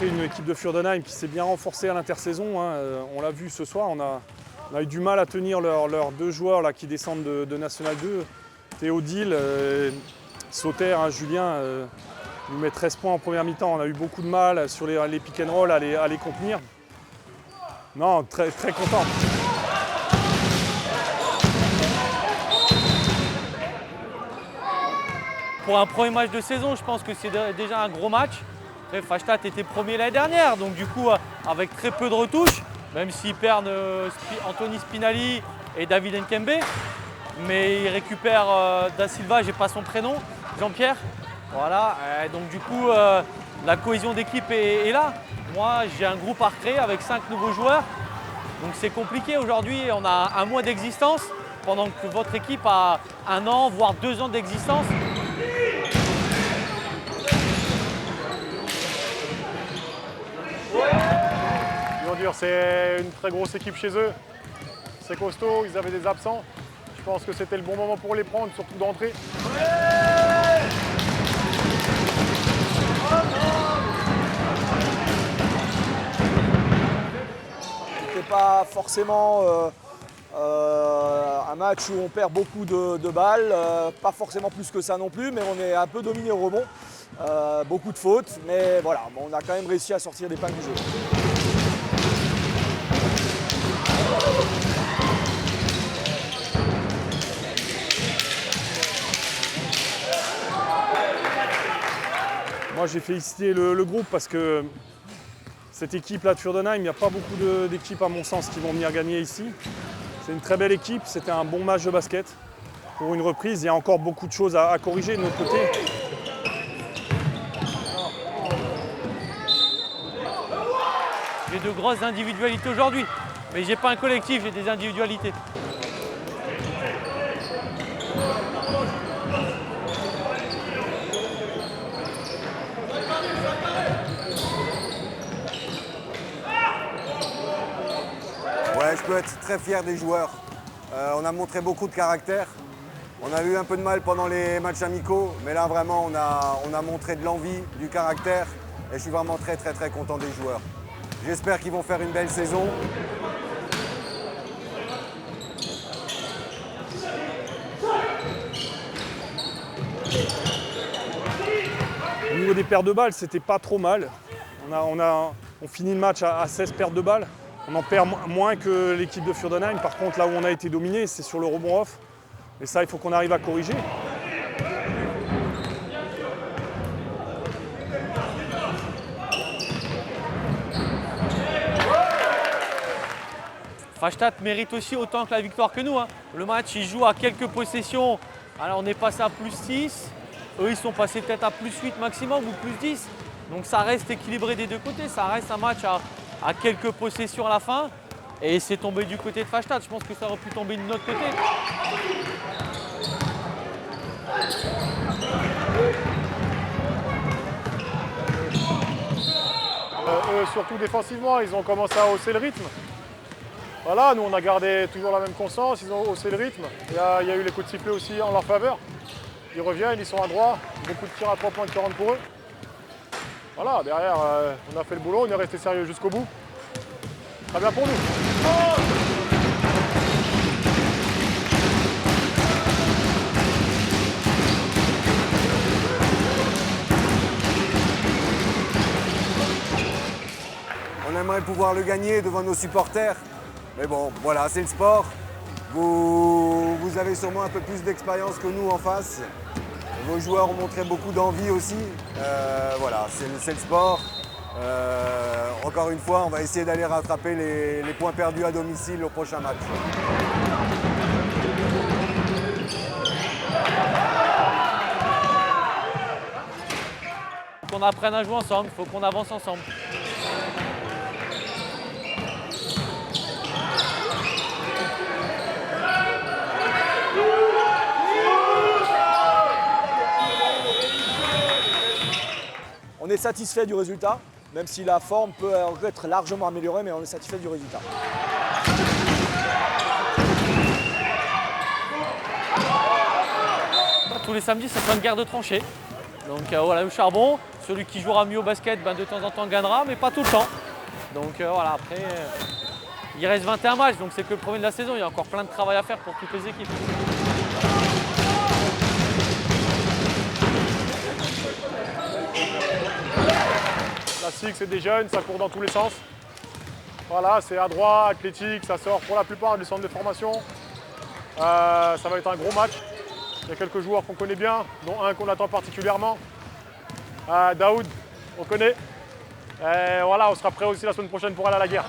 affronter une équipe de Fürdenheim qui s'est bien renforcée à l'intersaison. Hein. On l'a vu ce soir, on a eu du mal à tenir leurs deux joueurs là, qui descendent de National 2. Théodile, Sauter, hein, Julien nous met 13 points en première mi-temps. On a eu beaucoup de mal sur les pick and roll à les contenir. Non, très, très content. Pour un premier match de saison, je pense que c'est déjà un gros match. Fastad était premier l'année dernière, donc du coup, avec très peu de retouches, même s'ils perdent Anthony Spinali et David Nkembe, mais ils récupèrent Da Silva, j'ai pas son prénom, Jean-Pierre. Voilà, donc du coup, la cohésion d'équipe est là. Moi, j'ai un groupe à recréer avec 5 nouveaux joueurs, donc c'est compliqué. Aujourd'hui, on a un mois d'existence, pendant que votre équipe a 1 an, voire 2 ans d'existence. C'est une très grosse équipe chez eux. C'est costaud, ils avaient des absents. Je pense que c'était le bon moment pour les prendre, surtout d'entrée. C'était pas forcément un match où on perd beaucoup de balles, pas forcément plus que ça non plus, mais on est un peu dominé au rebond. Beaucoup de fautes, mais voilà, on a quand même réussi à sortir des épingle du jeu. Moi, j'ai félicité le groupe parce que cette équipe-là de Fürdenheim, il n'y a pas beaucoup d'équipes, à mon sens, qui vont venir gagner ici. C'est une très belle équipe, c'était un bon match de basket. Pour une reprise, il y a encore beaucoup de choses à corriger de notre côté. J'ai de grosses individualités aujourd'hui, mais j'ai pas un collectif, j'ai des individualités. Ouais, je peux être très fier des joueurs. On a montré beaucoup de caractère. On a eu un peu de mal pendant les matchs amicaux, mais là vraiment on a montré de l'envie, du caractère, et je suis vraiment très content des joueurs. J'espère qu'ils vont faire une belle saison. Au niveau des pertes de balles, c'était pas trop mal. On finit le match à 16 pertes de balles. On en perd moins que l'équipe de Fürdenheim. Par contre, là où on a été dominé, c'est sur le rebond off. Et ça, il faut qu'on arrive à corriger. Fastad mérite aussi autant que la victoire que nous. Hein. Le match, il joue à quelques possessions. Alors on est passé à plus 6. Eux, ils sont passés peut-être à plus 8 maximum ou plus 10. Donc ça reste équilibré des deux côtés. Ça reste un match à quelques possessions à la fin. Et c'est tombé du côté de Fastad. Je pense que ça aurait pu tomber de notre côté. Eux, surtout défensivement, ils ont commencé à hausser le rythme. Voilà, nous on a gardé toujours la même constance, ils ont haussé le rythme. Il y a eu les coups de sifflet aussi en leur faveur. Ils reviennent, ils sont à droit, beaucoup de tirs à 3 points qui rentrent pour eux. Voilà, derrière, on a fait le boulot, on est resté sérieux jusqu'au bout. Très bien pour nous. On aimerait pouvoir le gagner devant nos supporters. Mais bon, voilà, c'est le sport. Vous avez sûrement un peu plus d'expérience que nous en face. Vos joueurs ont montré beaucoup d'envie aussi. Voilà, c'est le sport. Encore une fois, on va essayer d'aller rattraper les points perdus à domicile au prochain match. Faut qu'on apprenne à jouer ensemble, il faut qu'on avance ensemble. On est satisfait du résultat, même si la forme peut être largement améliorée, mais on est satisfait du résultat. Tous les samedis, c'est pas une guerre de tranchées. Donc voilà, le charbon, celui qui jouera mieux au basket, ben, de temps en temps gagnera, mais pas tout le temps. Donc voilà, après, il reste 21 matchs, donc c'est que le premier de la saison. Il y a encore plein de travail à faire pour toutes les équipes. La SIG, c'est des jeunes, ça court dans tous les sens. Voilà, c'est adroit, athlétique, ça sort pour la plupart du centre de formation. Ça va être un gros match. Il y a quelques joueurs qu'on connaît bien, dont un qu'on attend particulièrement. Daoud, on connaît. Et voilà, on sera prêt aussi la semaine prochaine pour aller à la guerre.